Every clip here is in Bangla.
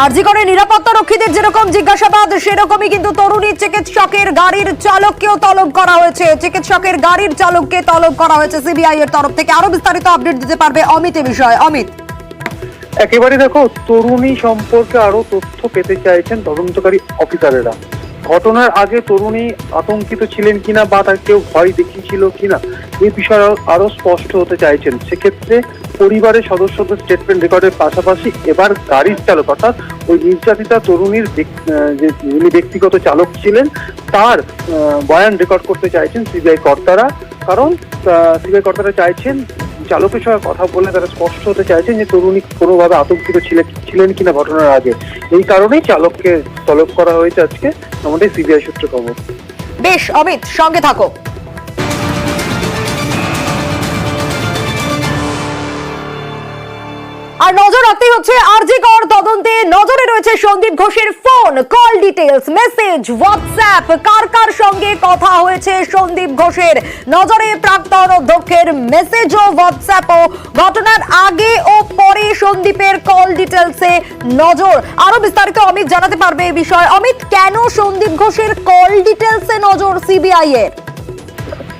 আরজি করে নিরাপত্তা রক্ষীদের যেরকম জিজ্ঞাসাবাদ সেরকমই কিন্তু তরুণী চিকিৎসকের গাড়ির চালককেও তলব করা হয়েছে। চিকিৎসকের গাড়ির চালককে তলব করা হয়েছে সিবিআই এর তরফ থেকে। আরো বিস্তারিত আপডেট দিতে পারবে অমিত এ বিষয়ে। অমিত, একেবারে দেখো, তরুণী সম্পর্কে আরো তথ্য পেতে চাইছেন তদন্তকারী অফিসারেরা। ঘটনার আগে তরুণী আতঙ্কিত ছিলেন কিনা বা তার কেউ ভয় দেখিয়েছিল কিনা এই বিষয়ে আরো স্পষ্ট হতে চাইছেন। সেক্ষেত্রে পরিবারের সদস্যদের স্টেটমেন্ট রেকর্ডের পাশাপাশি এবার গাড়ির চালক অর্থাৎ ওই নির্যাতিতা তরুণীর যিনি ব্যক্তিগত চালক ছিলেন তার বয়ান রেকর্ড করতে চাইছেন সিবিআই কর্তারা। কারণ সিবিআই কর্তারা চাইছেন চালকের সঙ্গে কথা বলে তারা স্পষ্ট হতে চাইছেন যে তরুণী কোনোভাবে আতঙ্কিত ছিলেন কিনা ঘটনার আগে। এই কারণেই চালককে তলব করা হয়েছে আজকে, আমাদের সিবিআই সূত্রে খবর। বেশ অমিত, সঙ্গে থাকো। আর নজর রাখতেই হচ্ছে আরজি কর তদন্তে। নজরে রয়েছে সন্দীপ ঘোষের phone call details, message, WhatsApp, কার কার সঙ্গে কথা হয়েছে সন্দীপ ঘোষের। নজরে প্রাক্তন অধ্যক্ষের মেসেজ ও হোয়াটসঅ্যাপ ও ঘটনার আগে ও পরে সন্দীপের কল ডিটেলসে নজর। আরো বিস্তারিত অমিত জানাতে পারবে এই বিষয়ে। অমিত, কেন সন্দীপ ঘোষের কল ডিটেলসে নজর সিবিআই এর?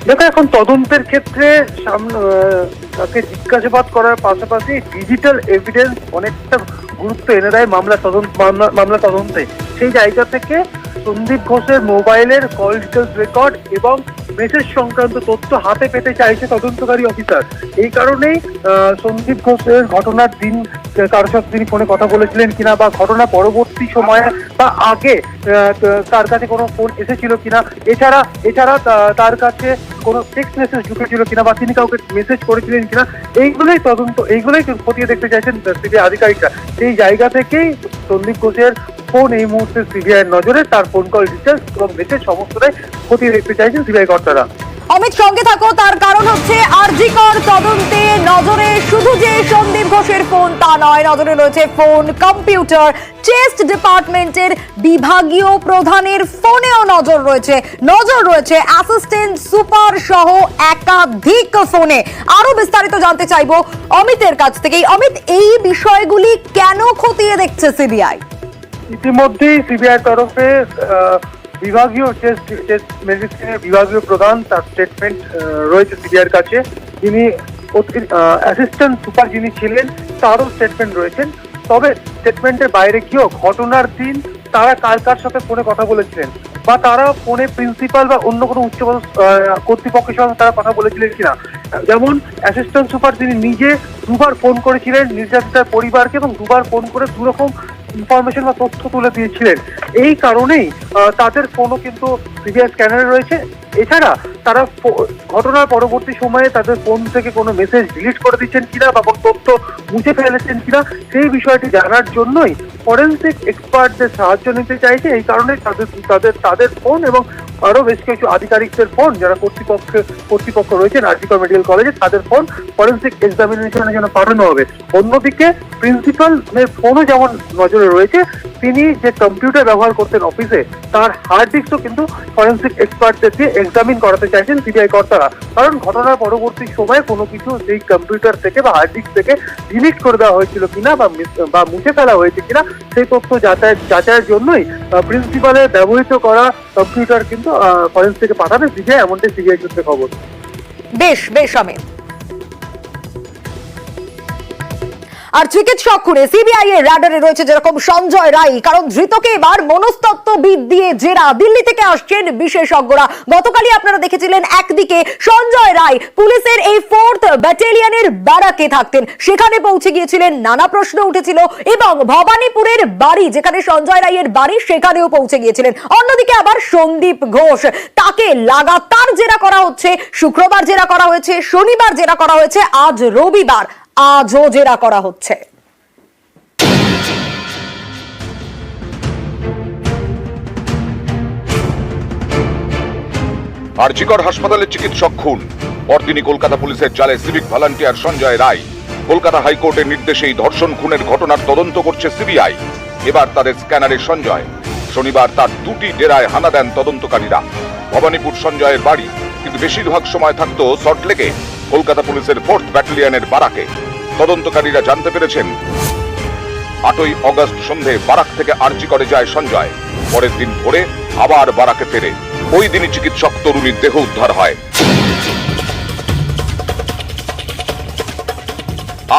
দেখো, এখন তদন্তের ক্ষেত্রে তাকে জিজ্ঞাসাবাদ করার পাশাপাশি ডিজিটাল এভিডেন্স অনেকটা গুরুত্ব এনে দেয় মামলা তদন্তে। সেই জায়গা থেকে সন্দীপ ঘোষের মোবাইলের কল ডিটেলস রেকর্ড এবং মেসেজ সংক্রান্ত তথ্য হাতে পেতে চাইছে তদন্তকারী অফিসার। এই কারণেই সন্দীপ ঘোষের ঘটনার দিন কারোর সাথে তিনি ফোনে কথা বলেছিলেন কিনা বা ঘটনা পরবর্তী সময়ে বা আগে তার কাছে কোনো ফোন এসেছিল কিনা, এছাড়া তার কাছে কোনো টেক্সট মেসেজ ঢুকেছিল কিনা বা তিনি কাউকে মেসেজ করেছিলেন কিনা, এইগুলোই খতিয়ে দেখতে চাইছেন সিবিআই আধিকারিকরা। সেই জায়গা থেকেই সন্দীপ ঘোষের ফোন এই মুহূর্তে সিবিআই নজরে, তার ফোন কল ডিটেলস এবং মেসেজ সমস্তটাই খতিয়ে দেখতে চাইছেন সিবিআই কর্তারা। অমিত, সঙ্গে থাকো। তার কারণ হচ্ছে আরজি কর তদন্তে নজরে শুধু যে সন্দীপ ঘোষের ফোন তা নয়, নজরে রয়েছে ফোন, কম্পিউটার, চেস্ট ডিপার্টমেন্টের বিভাগীয় প্রধানের ফোনেও নজর রয়েছে অ্যাসিস্ট্যান্ট সুপার সহ একাধিক ফোনে। আরো বিস্তারিত জানতে চাইবো অমিতের কাছ থেকেই। অমিত, এই বিষয়গুলি কেন খতিয়ে দেখছে সিবিআই? ইতিমধ্যেই সিবিআই তরফে বিভাগীয় চেস্ট মেডিসিনের বিভাগীয় প্রধান তার স্টেটমেন্ট রয়েছে সিবিআইয়ের কাছে। যিনি অ্যাসিস্ট্যান্ট সুপার যিনি ছিলেন তারও স্টেটমেন্ট রয়েছেন। তবে স্টেটমেন্টের বাইরে গিয়েও ঘটনার দিন তারা কার সাথে ফোনে কথা বলেছিলেন বা তারা ফোনে প্রিন্সিপাল বা অন্য কোনো উচ্চপদস্থ কর্তৃপক্ষের সঙ্গে তারা কথা বলেছিলেন কিনা। যেমন অ্যাসিস্ট্যান্ট সুপার তিনি নিজে দুবার ফোন করেছিলেন নির্যাতিতার পরিবারকে এবং দুবার ফোন করে দুরকম ইনফরমেশন বা তথ্য তুলে দিয়েছিলেন। এই কারণেই তাদের ফোনও কিন্তু সিবিআই স্ক্যানারে রয়েছে। এছাড়া তারা ঘটনার পরবর্তী সময়ে তাদের ফোন থেকে কোনো মেসেজ ডিলিট করে দিচ্ছেন কিনা বা কোনো তথ্য মুছে ফেলেছেন কিনা সেই বিষয়টি জানার জন্যই ফরেন্সিক এক্সপার্টদের সাহায্য নিতে চাইছে। এই কারণে তাদের ফোন এবং আরো বেশ কিছু আধিকারিকদের ফোন যারা কর্তৃপক্ষ রয়েছেন আরজি কর মেডিকেল কলেজে তাদের ফোন ফরেন্সিক এক্সামিনেশনের জন্য পাঠানো হবে। অন্যদিকে প্রিন্সিপালের ফোনও যেমন নজরে রয়েছে, তিনি যে কম্পিউটার ব্যবহার করতেন অফিসে তার হার্ড ডিস্কও কিন্তু ফরেন্সিক এক্সপার্টদের দিয়ে এক্সামিন করাতে চাইছেন সিবিআই কর্তারা। কারণ ঘটনার পরবর্তী সময়ে কোনো কিছু সেই কম্পিউটার থেকে বা হার্ড ডিস্ক থেকে ডিলিট করে দেওয়া হয়েছিল কিনা বা মুছে ফেলা হয়েছে কিনা সেই তথ্য যাচাইয়ের জন্যই প্রিন্সিপালের ব্যবহৃত করা কম্পিউটার কিন্তু ফরেন্সিকে পাঠাবে সিবিআই, এমনটাই সিবিআই সূত্রে খবর। বেশ অমিত। আর চিকিৎসক খুনে সিবিআই এর রাডারে রয়েছে যেরকম সঞ্জয় রায়। কারণ ধৃতকে এবার মনস্তত্ত্ববিদ দিয়ে জেরা। দিল্লি থেকে আসছেন বিশেষজ্ঞরা। গতকালই আপনারা দেখেছিলেন একদিকে সঞ্জয় রায় পুলিশের এই 4th ব্যাটালিয়নের ব্যারাকে থাকতেন, সেখানে পৌঁছে গিয়েছিলেন, নানা প্রশ্ন উঠেছিল এবং ভবানীপুরের বাড়ি যেখানে সঞ্জয় রায়ের বাড়ি সেখানেও পৌঁছে গিয়েছিলেন। অন্যদিকে আবার সন্দীপ ঘোষ, তাকে লাগাতার জেরা করা হচ্ছে। শুক্রবার জেরা করা হয়েছে, শনিবার জেরা করা হয়েছে, আজ রবিবার, আজও জেরা করা হচ্ছে। আরজি কর হাসপাতালে চিকিৎসক খুন, পরদিনই কলকাতা পুলিশের জালে সিভিক ভলান্টিয়ার সঞ্জয় রায়। কলকাতা হাইকোর্টের নির্দেশেই ধর্ষণ খুনের ঘটনার তদন্ত করছে সিবিআই। এবার তাদের স্ক্যানারে সঞ্জয়। শনিবার তার 2টি ডেরায় হানা দেন তদন্তকারীরা। ভবানীপুর সঞ্জয়ের বাড়ি, কিন্তু বেশিরভাগ সময় থাকতো সল্টলেকে কলকাতা পুলিশের 4th ব্যাটালিয়নের বারাকে। তদন্তকারীরা জানতে পেরেছেন 8ই অগস্ট সন্ধে বারাক থেকে আরজি করে যায় সঞ্জয়। পরের দিন ভোরে আবার বারাকে ফেরে। ওই দিনই চিকিৎসক তরুণীর দেহ উদ্ধার হয়।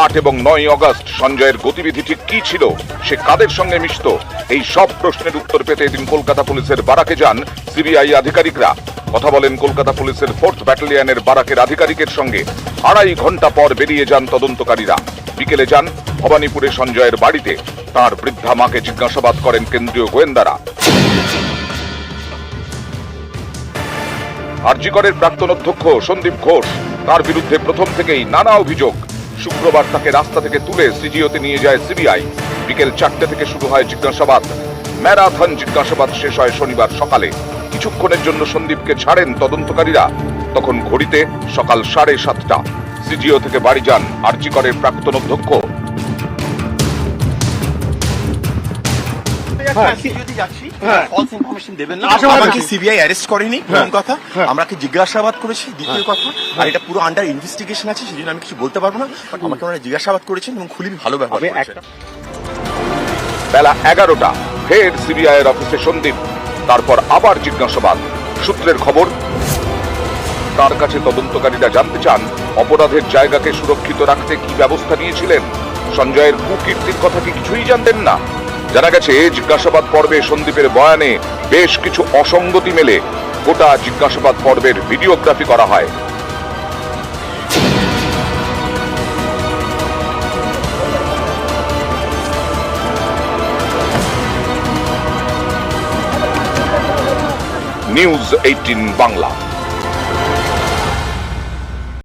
8 এবং 9 অগস্ট সঞ্জয়ের গতিবিধি ঠিক কি ছিল, সে কাদের সঙ্গে মিশত, এই সব প্রশ্নের উত্তর পেতে এদিন কলকাতা পুলিশের বারাকে যান সিবিআই আধিকারিকরা। কথা বলেন কলকাতা পুলিশের 4th ব্যাটালিয়নের বারাকের আধিকারিকের সঙ্গে। 2.5 ঘন্টা পর বেরিয়ে যান তদন্তকারীরা। বিকেলে যান ভবানীপুরে সঞ্জয়ের বাড়িতে। তার বৃদ্ধা মাকে জিজ্ঞাসাবাদ করেন কেন্দ্রীয় গোয়েন্দারা। আরজি করের প্রাক্তন অধ্যক্ষ সন্দীপ ঘোষ, তার বিরুদ্ধে প্রথম থেকেই নানা অভিযোগ। শুক্রবার তাকে রাস্তা থেকে তুলে সিজিওতে নিয়ে যায় সিবিআই। বিকেল 4টে থেকে শুরু হয় জিজ্ঞাসাবাদ। ম্যারাথন জিজ্ঞাসাবাদ শেষ হয় শনিবার সকালে। কিছুক্ষণের জন্য সন্দীপকে ছাড়েন তদন্তকারীরা। তখন ঘড়িতে সকাল 7:30। সিজিও থেকে বাড়ি যান আরজি করের প্রাক্তন অধ্যক্ষ। সিবিআই অ্যারেস্ট করেনি, প্রথম কথা। আমরা জিজ্ঞাসাবাদ করেছি, দ্বিতীয় কথা। আর এটা পুরো আন্ডার ইনভেস্টিগেশন আছে, সেজন্য আমি কিছু বলতে পারবো না। বাট আমাকে ওনারা জিজ্ঞাসাবাদ করেছেন এবং খুবই ভালো ব্যবহার করেছেন। বেলা 11টা ফের সিবিআই এর অফিসে সন্দীপ। তারপর আবার জিজ্ঞাসাবাদ। সূত্রের খবর, তার কাছে তদন্তকারীরা জানতে চান অপরাধের জায়গাকে সুরক্ষিত রাখতে কি ব্যবস্থা নিয়েছিলেন। সঞ্জয়ের কুকীর্তির কথা কি কিছুই জানতেন না। জানা গেছে জিজ্ঞাসাবাদ পর্বে সন্দীপের বয়ানে বেশ কিছু অসঙ্গতি মেলে। গোটা জিজ্ঞাসাবাদ পর্বের ভিডিওগ্রাফি করা হয়। নিউজ 18 বাংলা।